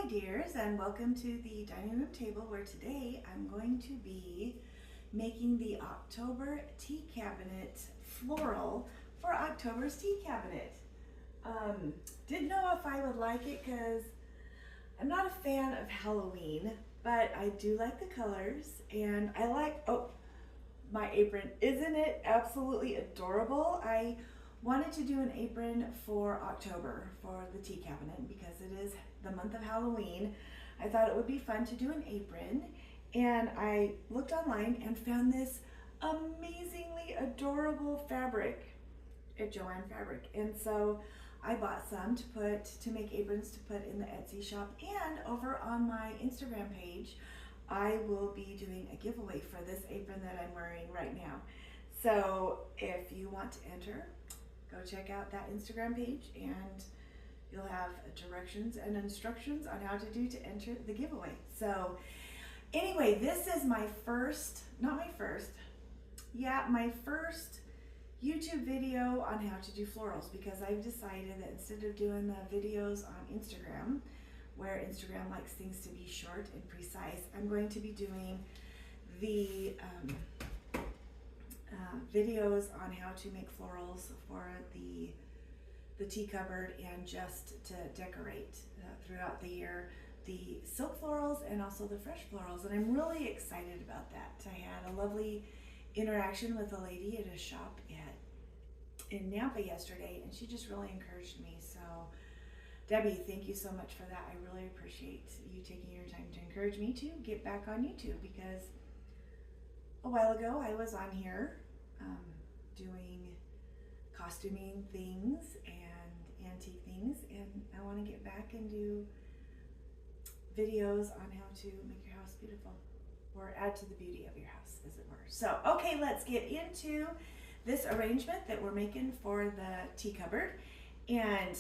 my dears, and welcome to the dining room table where today I'm going to be making the October tea cabinet floral for October's tea cabinet. Didn't know if I would like it because I'm not a fan of Halloween, but I do like the colors and I like, oh, my apron. Isn't it absolutely adorable? I wanted to do an apron for October for the tea cabinet because it is the month of Halloween. I thought it would be fun to do an apron, and I looked online and found this amazingly adorable fabric at Joann Fabric, and so I bought some to make aprons to put in the Etsy shop, and over on my Instagram page I will be doing a giveaway for this apron that I'm wearing right now. So if you want to enter, go check out that Instagram page and you'll have directions and instructions on how to enter the giveaway. So anyway, this is my first YouTube video on how to do florals, because I've decided that instead of doing the videos on Instagram, where Instagram likes things to be short and precise, I'm going to be doing the videos on how to make florals for the tea cupboard and just to decorate throughout the year, the silk florals and also the fresh florals, and I'm really excited about that. I had a lovely interaction with a lady at a shop in Nampa yesterday, and she just really encouraged me. So Debbie, thank you so much for that. I really appreciate you taking your time to encourage me to get back on YouTube, because a while ago I was on here doing costuming things and antique things, and I want to get back and do videos on how to make your house beautiful, or add to the beauty of your house, as it were. So okay, let's get into this arrangement that we're making for the tea cupboard. And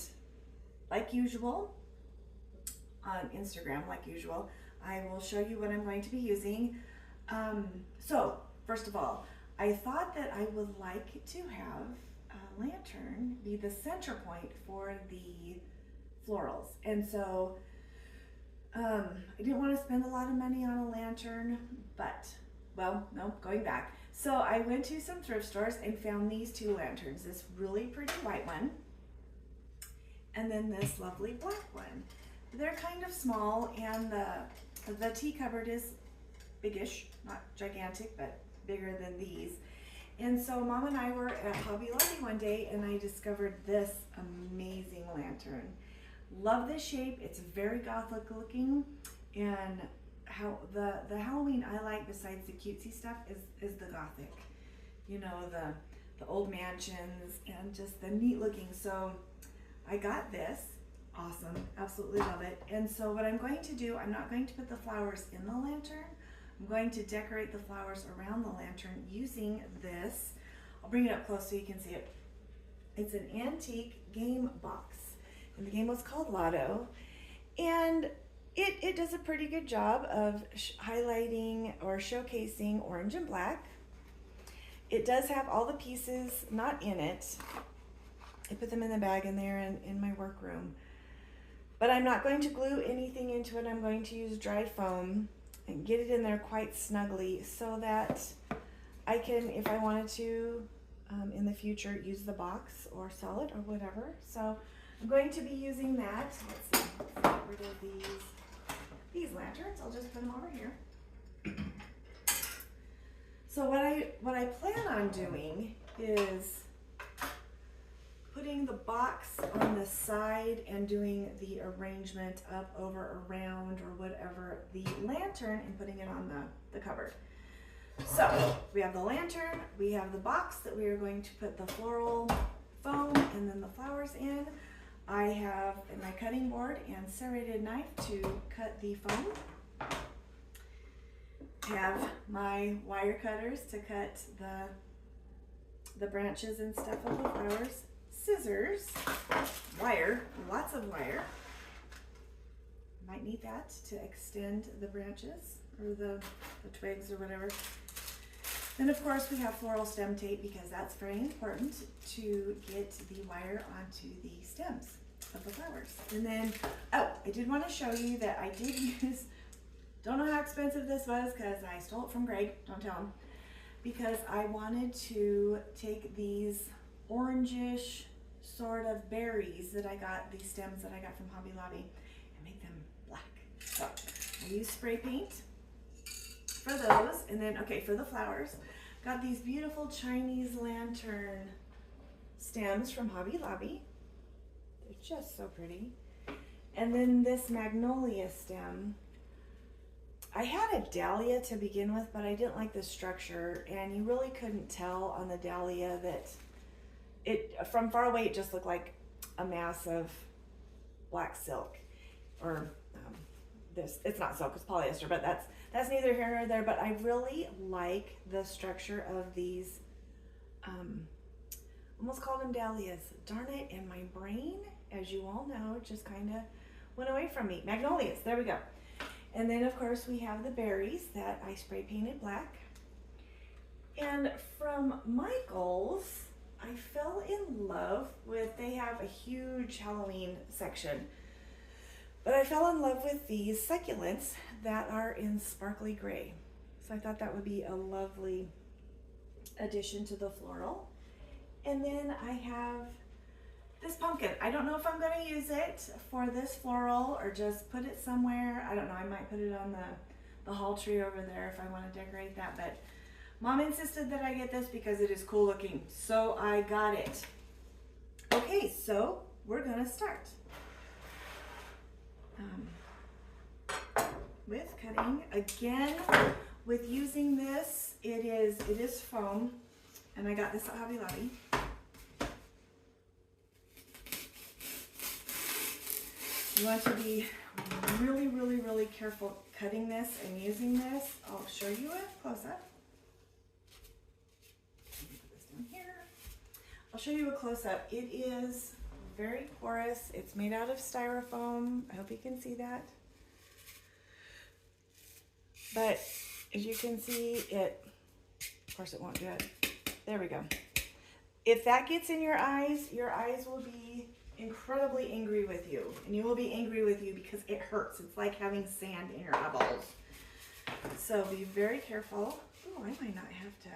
like usual on Instagram, I will show you what I'm going to be using. So first of all, I thought that I would like to have a lantern be the center point for the florals, and so I didn't want to spend a lot of money on a lantern, but, well, no, going back. So I went to some thrift stores and found these two lanterns, this really pretty white one, and then this lovely black one. They're kind of small, and the tea cupboard is biggish, not gigantic, but bigger than these. And so Mom and I were at Hobby Lobby one day, and I discovered this amazing lantern. Love this shape. It's very gothic looking, and how the Halloween I like, besides the cutesy stuff, is the gothic. You know, the old mansions and just the neat looking. So I got this. Awesome. Absolutely love it. And so what I'm going to do, I'm not going to put the flowers in the lantern. I'm going to decorate the flowers around the lantern using this. I'll bring it up close so you can see it. It's an antique game box, and the game was called Lotto, and it does a pretty good job of highlighting or showcasing orange and black. It does have all the pieces not in it. I put them in the bag in there in my workroom, but I'm not going to glue anything into it. I'm going to use dry foam and get it in there quite snugly so that I can, if I wanted to in the future, use the box or sell it or whatever. So I'm going to be using that. Let's see, let's get rid of these lanterns. I'll just put them over here. So what I plan on doing is putting the box on the side and doing the arrangement up, over, around, or whatever the lantern, and putting it on the cupboard. So we have the lantern, we have the box that we are going to put the floral foam and then the flowers in. I have my cutting board and serrated knife to cut the foam. I have my wire cutters to cut the branches and stuff of the flowers. Scissors, wire, lots of wire. Might need that to extend the branches or the twigs or whatever. Then of course we have floral stem tape, because that's very important to get the wire onto the stems. of the flowers. And then, oh, I did want to show you that I did use, don't know how expensive this was because I stole it from Greg, don't tell him, because I wanted to take these orangish sort of berries that I got, these stems that I got from Hobby Lobby, and make them black. So I used spray paint for those, and then, okay, for the flowers, got these beautiful Chinese lantern stems from Hobby Lobby. They're just so pretty. And then this magnolia stem. I had a dahlia to begin with, but I didn't like the structure, and you really couldn't tell on the dahlia that from far away it just looked like a mass of black silk, or it's not silk, it's polyester, but that's neither here nor there. But I really like the structure of these, almost called them dahlias. Darn it, and my brain, as you all know, just kind of went away from me. Magnolias, there we go. And then of course we have the berries that I spray painted black. And from Michael's, I fell in love with, they have a huge Halloween section, but I fell in love with these succulents that are in sparkly gray. So I thought that would be a lovely addition to the floral. And then I have this pumpkin. I don't know if I'm going to use it for this floral or just put it somewhere. I don't know. I might put it on the hall tree over there if I want to decorate that. But Mom insisted that I get this because it is cool looking. So I got it. Okay, so we're going to start with cutting. Again, with using this, it is foam. And I got this at Hobby Lobby. You want to be really, really, really careful cutting this and using this. I'll show you a close-up. Put this down here. I'll show you a close-up. It is very porous. It's made out of styrofoam. I hope you can see that. But as you can see, of course it won't do it. There we go. If that gets in your eyes will be incredibly angry with you, and you will be angry with you because it hurts. It's like having sand in your eyeballs. So be very careful. Oh, I might not have to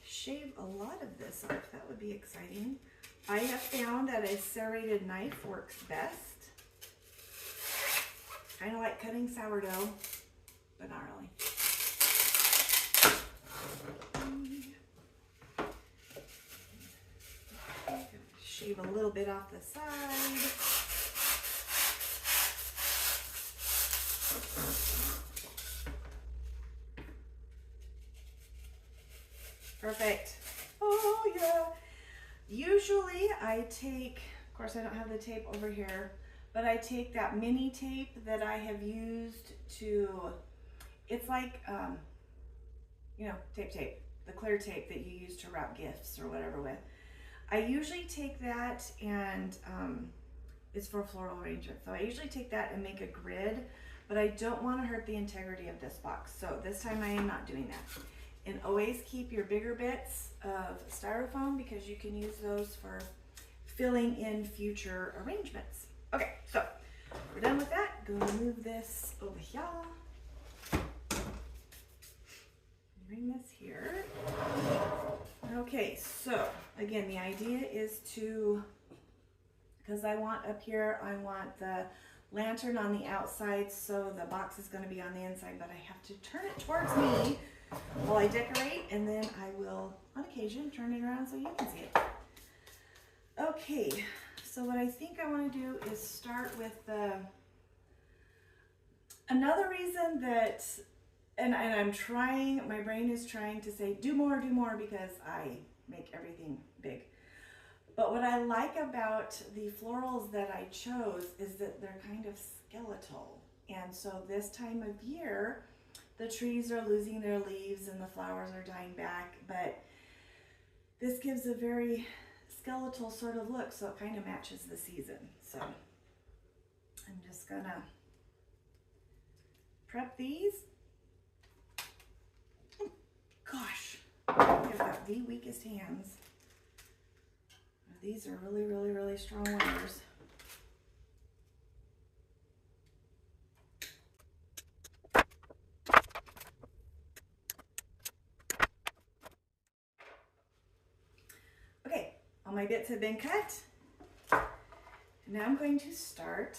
shave a lot of this off. That would be exciting. I have found that a serrated knife works best. Kind of like cutting sourdough, but not really. Shave a little bit off the side. Perfect. Oh yeah. Usually I take, of course I don't have the tape over here, but I take that mini tape that I have used to, it's like, you know, tape, the clear tape that you use to wrap gifts or whatever with. I usually take that and it's for floral arrangement. So I usually take that and make a grid, but I don't want to hurt the integrity of this box. So this time I am not doing that. And always keep your bigger bits of styrofoam because you can use those for filling in future arrangements. Okay, so we're done with that. Go move this over here. Bring this here. Okay, so again, the idea is to, because I want up here, I want the lantern on the outside, so the box is going to be on the inside, but I have to turn it towards me while I decorate, and then I will, on occasion, turn it around so you can see it. Okay, so what I think I want to do is start with another reason that, and I'm trying, my brain is trying to say, do more, because I make everything big. But what I like about the florals that I chose is that they're kind of skeletal. And so this time of year, the trees are losing their leaves and the flowers are dying back, but this gives a very skeletal sort of look, so it kind of matches the season. So I'm just gonna prep these. Gosh, I've got the weakest hands of These are really, really, really strong wires. Okay, all my bits have been cut. Now I'm going to start,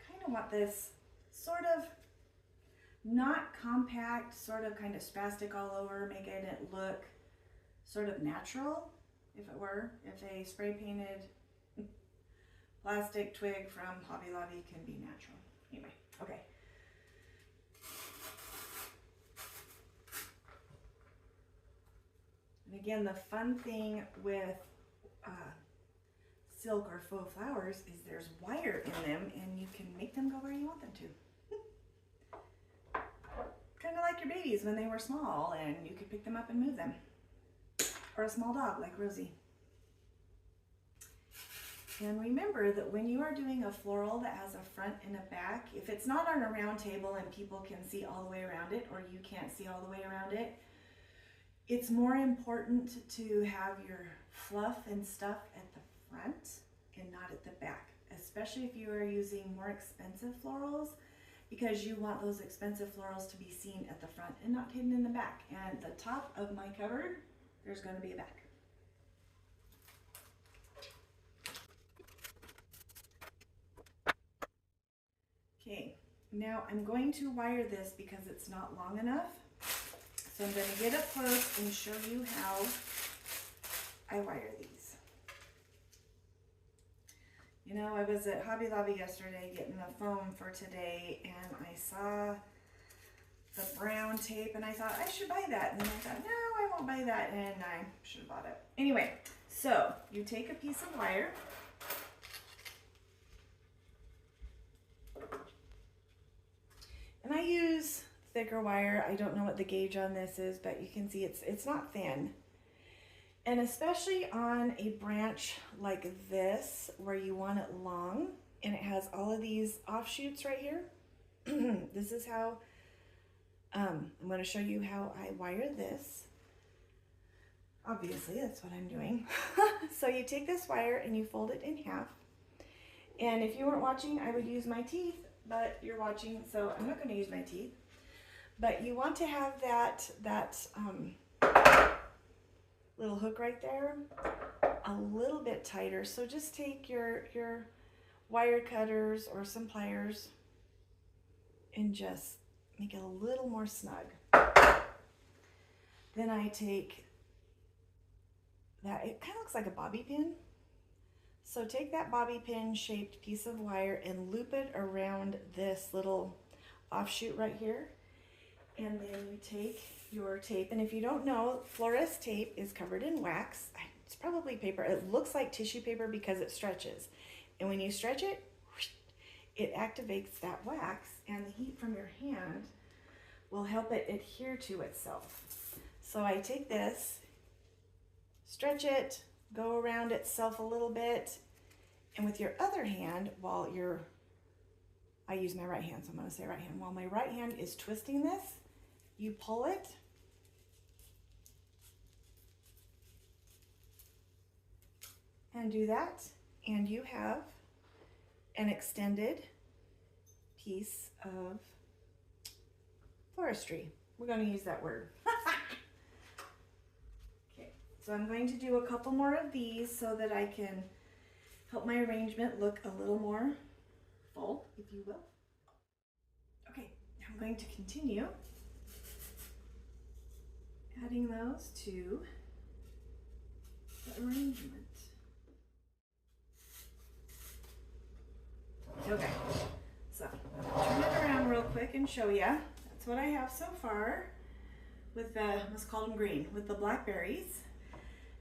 kind of want this sort of not compact, sort of kind of spastic all over, making it look sort of natural, if a spray painted plastic twig from Hobby Lobby can be natural. Anyway, okay. And again, the fun thing with silk or faux flowers is there's wire in them and you can make them go where you want them to. Kind of like your babies when they were small and you could pick them up and move them. Or a small dog like Rosie. And remember that when you are doing a floral that has a front and a back, if it's not on a round table and people can see all the way around it, or you can't see all the way around it, it's more important to have your fluff and stuff at the front and not at the back, especially if you are using more expensive florals, because you want those expensive florals to be seen at the front and not hidden in the back. And the top of my cupboard, there's going to be a back. Okay, now I'm going to wire this because it's not long enough. So I'm going to get up close and show you how I wire these. You know, I was at Hobby Lobby yesterday getting the foam for today, and I saw the brown tape and I thought I should buy that, and then I thought no, I won't buy that, and I should have bought it. Anyway, so you take a piece of wire, and I use thicker wire. I don't know what the gauge on this is, but you can see it's not thin. And especially on a branch like this where you want it long and it has all of these offshoots right here. This is how I'm going to show you how I wire this. Obviously, that's what I'm doing. So you take this wire and you fold it in half. And if you weren't watching, I would use my teeth, but you're watching, so I'm not going to use my teeth. But you want to have that little hook right there a little bit tighter. So just take your wire cutters or some pliers and just make it a little more snug. Then I take that, it kind of looks like a bobby pin. So take that bobby pin shaped piece of wire and loop it around this little offshoot right here. And then you take your tape, and if you don't know, florist tape is covered in wax. It's probably paper. It looks like tissue paper because it stretches. And when you stretch it, it activates that wax, and the heat from your hand will help it adhere to itself. So I take this, stretch it, go around itself a little bit, and with your other hand, while I use my right hand, so I'm going to say right hand. While my right hand is twisting this, you pull it and do that, and you have an extended piece of floristry. We're going to use that word. Okay, so I'm going to do a couple more of these so that I can help my arrangement look a little more full, if you will. Okay, I'm going to continue adding those to the arrangement. Okay, so turn it around real quick and show you. That's what I have so far with the, let's call them green, with the blackberries.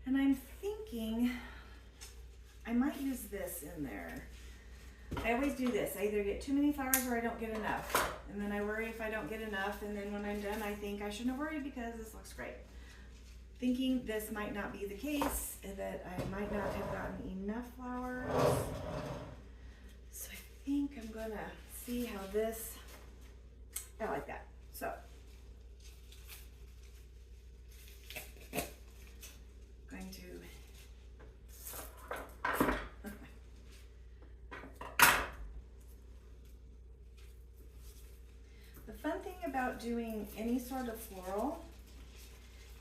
And I'm thinking I might use this in there. I always do this. I either get too many flowers or I don't get enough. And then I worry if I don't get enough, and then when I'm done I think I shouldn't have worried because this looks great. Thinking this might not be the case, that I might not have gotten enough flowers. So I think I'm gonna see how this, I like that. So going to about doing any sort of floral,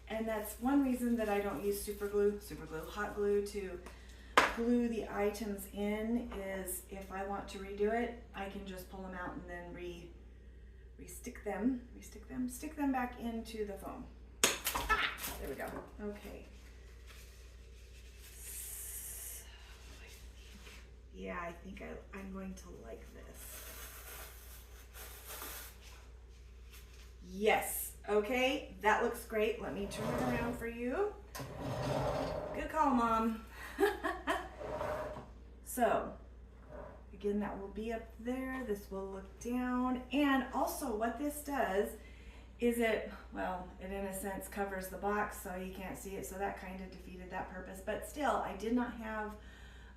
and that's one reason that I don't use hot glue to glue the items in, is if I want to redo it, I can just pull them out and then stick them back into the foam. Ah, there we go. Okay. So, I think I'm going to like this. Yes. Okay, that looks great. Let me turn it around for you. Good call, Mom. So, again, that will be up there. This will look down. And also what this does is it in a sense covers the box so you can't see it. So that kind of defeated that purpose. But still, I did not have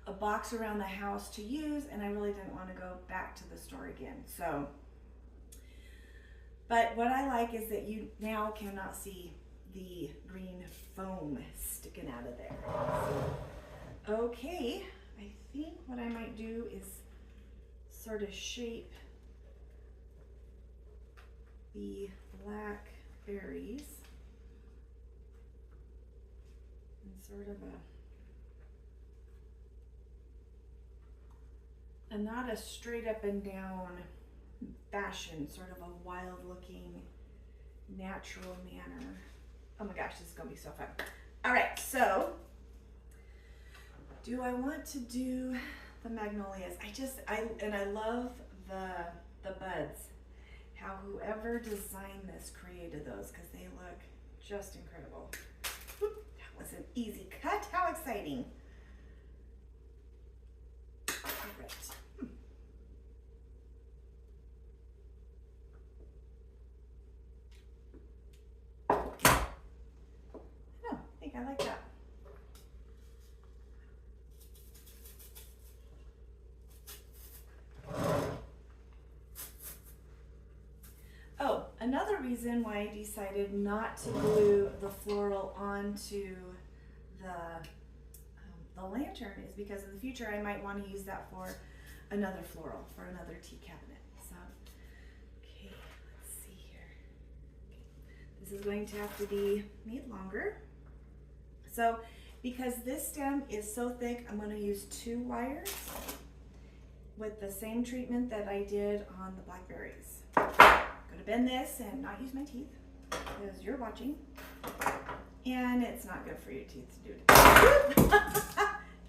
a box around the house to use, and I really didn't want to go back to the store again. So, but what I like is that you now cannot see the green foam sticking out of there. So, okay, I think what I might do is sort of shape the black berries in sort of a not a straight up and down fashion, sort of a wild looking natural manner. Oh my gosh, this is gonna be so fun. All right, so do I want to do the magnolias? I love the buds. How whoever designed this created those, because they look just incredible. Whoop, that was an easy cut. How exciting. All right. I like that. Oh, another reason why I decided not to glue the floral onto the lantern is because in the future I might want to use that for another floral, for another tea cabinet. So, okay, let's see here. This is going to have to be made longer. So, because this stem is so thick, I'm going to use 2 wires with the same treatment that I did on the blackberries. I'm going to bend this and not use my teeth because you're watching, and it's not good for your teeth to do it.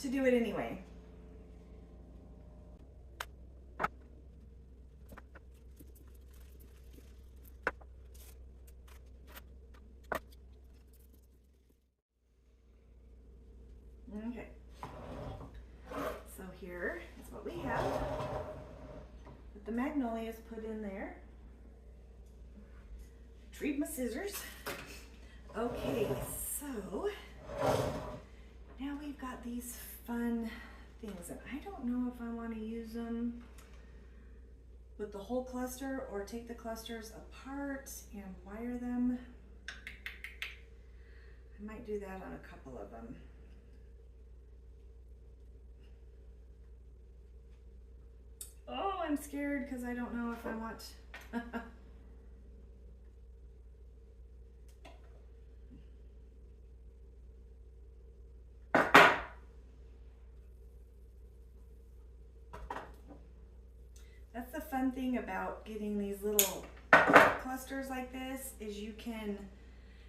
To do it anyway. Okay, so here is what we have with the magnolias put in there. Retrieve my scissors. Okay, so now we've got these fun things, and I don't know if I want to use them with the whole cluster or take the clusters apart and wire them. I might do that on a couple of them. Oh, I'm scared because I don't know if I want. That's the fun thing about getting these little clusters like this, is you can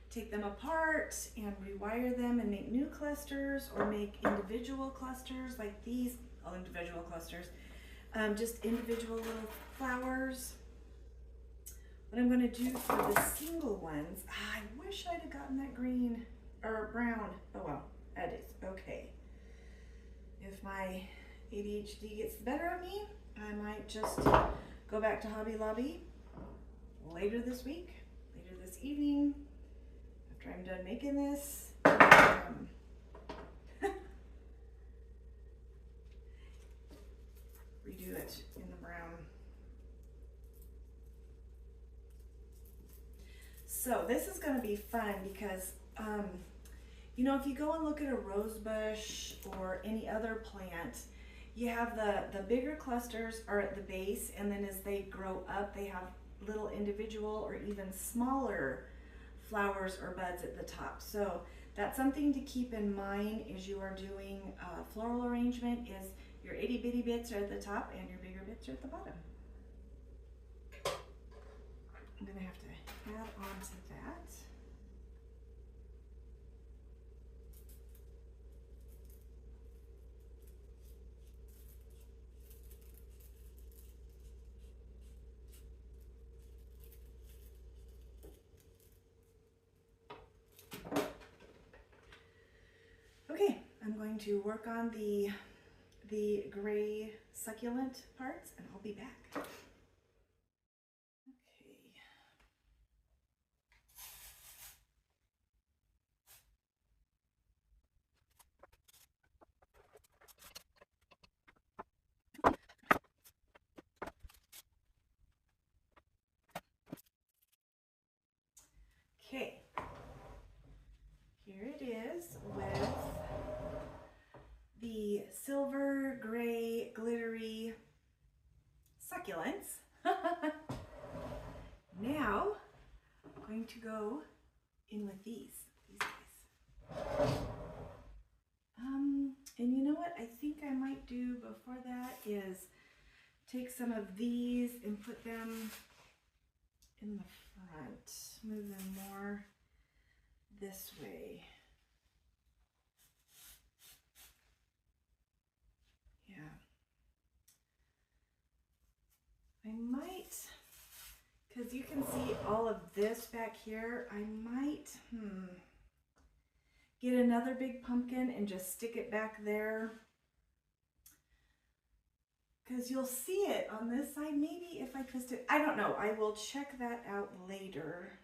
take them apart and rewire them and make new clusters, or make individual clusters like these. Oh, individual clusters. Just individual little flowers. What I'm going to do for the single ones, I wish I'd have gotten that green or brown. Oh well, that is okay. If my ADHD gets the better of me, I might just go back to Hobby Lobby later this week, later this evening, after I'm done making this. Redo it in the brown. So this is going to be fun because, you know, if you go and look at a rose bush or any other plant, you have the bigger clusters are at the base, and then as they grow up, they have little individual or even smaller flowers or buds at the top. So that's something to keep in mind as you are doing a floral arrangement, is your itty bitty bits are at the top and your bigger bits are at the bottom. I'm gonna have to add on to that. Okay, I'm going to work on the gray succulent parts and I'll be back. Okay, here it is with the silver, gray, glittery succulents. Now I'm going to go in with these guys. And you know what I think I might do before that is take some of these and put them in the front. Move them more this way. Yeah. I might, because you can see all of this back here, I might get another big pumpkin and just stick it back there. Because you'll see it on this side, maybe if I twist it. I don't know. I will check that out later.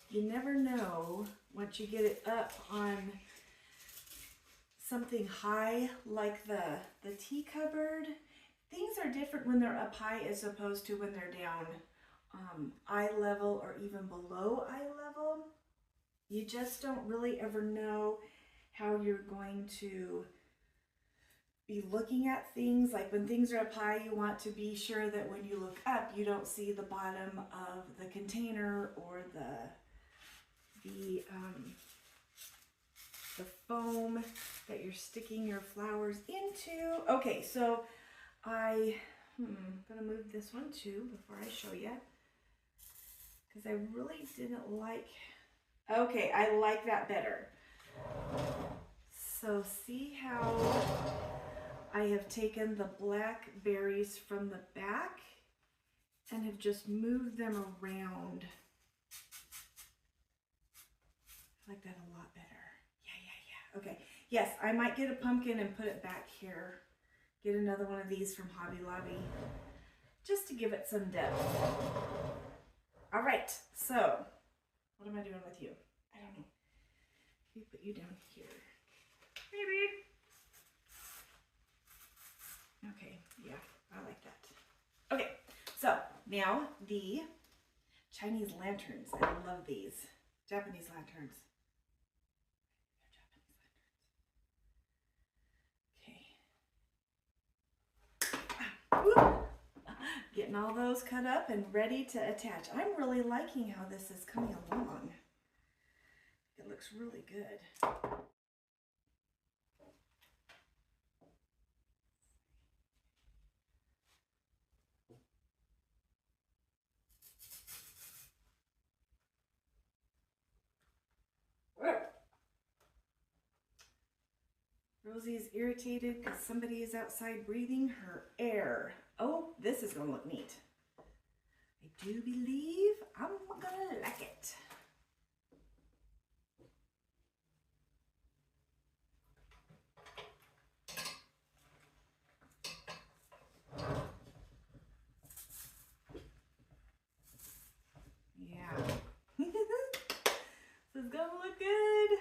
You never know once you get it up on something high like the tea cupboard. Things are different when they're up high as opposed to when they're down eye level or even below eye level. You just don't really ever know how you're going to be looking at things. Like when things are up high, you want to be sure that when you look up, you don't see the bottom of the container or the foam that you're sticking your flowers into. Okay, so I'm gonna move this one too before I show you, because I really didn't like, okay, I like that better. So see how I have taken the black berries from the back and have just moved them around. I like that a lot better. Yeah. Okay. Yes, I might get a pumpkin and put it back here. Get another one of these from Hobby Lobby just to give it some depth. All right. So what am I doing with you? I don't know. Let me put you down here. Maybe. Okay. Yeah, I like that. Okay. So now the Chinese lanterns. I love these. Japanese lanterns. Getting all those cut up and ready to attach. I'm really liking how this is coming along. It looks really good. Rosie's irritated because somebody is outside breathing her air. Oh, this is going to look neat. I do believe I'm going to like it. Yeah. This is going to look good.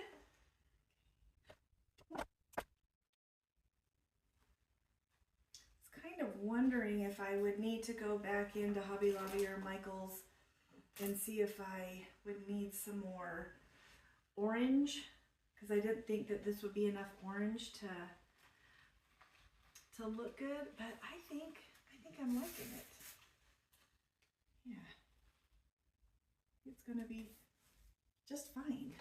Wondering if I would need to go back into Hobby Lobby or Michael's and see if I would need some more orange, because I didn't think that this would be enough orange to to look good, but I think I'm liking it. Yeah. It's gonna be just fine.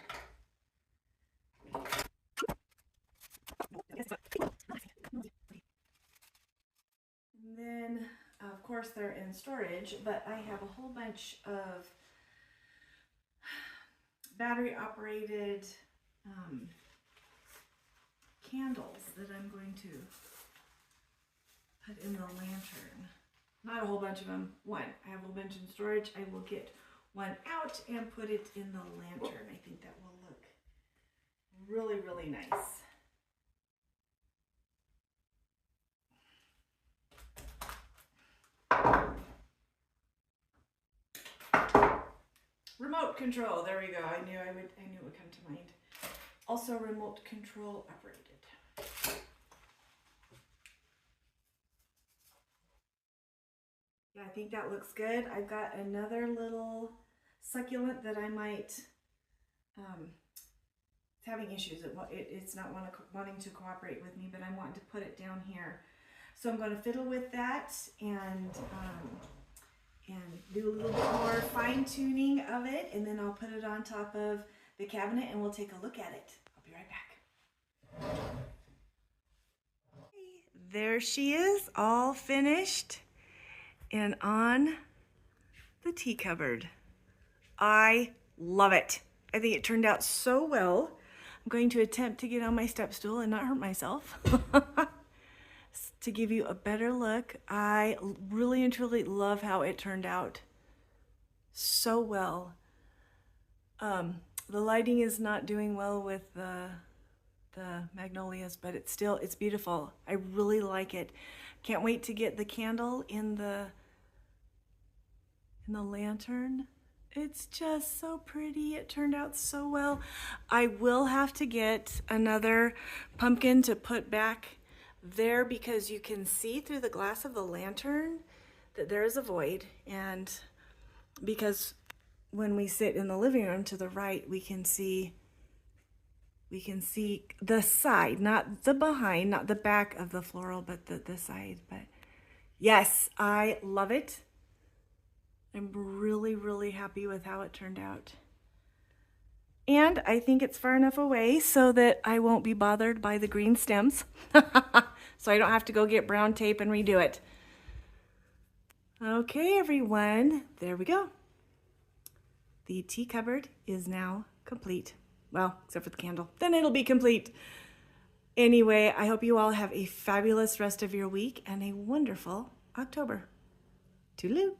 And then, of course, they're in storage, but I have a whole bunch of battery-operated candles that I'm going to put in the lantern. Not a whole bunch of them. One. I have a whole bunch in storage. I will get one out and put it in the lantern. I think that will look really, really nice. Remote control. There we go. I knew it would come to mind. Also remote control operated. Yeah, I think that looks good. I've got another little succulent that I might, it's having issues. It's not wanting to cooperate with me, but I'm wanting to put it down here. So I'm going to fiddle with that and do a little bit more fine tuning of it, and then I'll put it on top of the cabinet and we'll take a look at it. I'll be right back. There she is, all finished and on the tea cupboard. I love it. I think it turned out so well. I'm going to attempt to get on my step stool and not hurt myself. To give you a better look, I really and truly love how it turned out so well. The lighting is not doing well with the magnolias, but it's beautiful. I really like it. Can't wait to get the candle in the lantern. It's just so pretty. It turned out so well. I will have to get another pumpkin to put back there because you can see through the glass of the lantern that there is a void, and because when we sit in the living room to the right, we can see the side, not the behind, not the back of the floral, but the side. But yes, I love it. I'm really, really happy with how it turned out. And I think it's far enough away so that I won't be bothered by the green stems. So I don't have to go get brown tape and redo it. Okay, everyone, there we go. The tea cupboard is now complete. Well, except for the candle. Then it'll be complete. Anyway, I hope you all have a fabulous rest of your week and a wonderful October. Toodle-oo.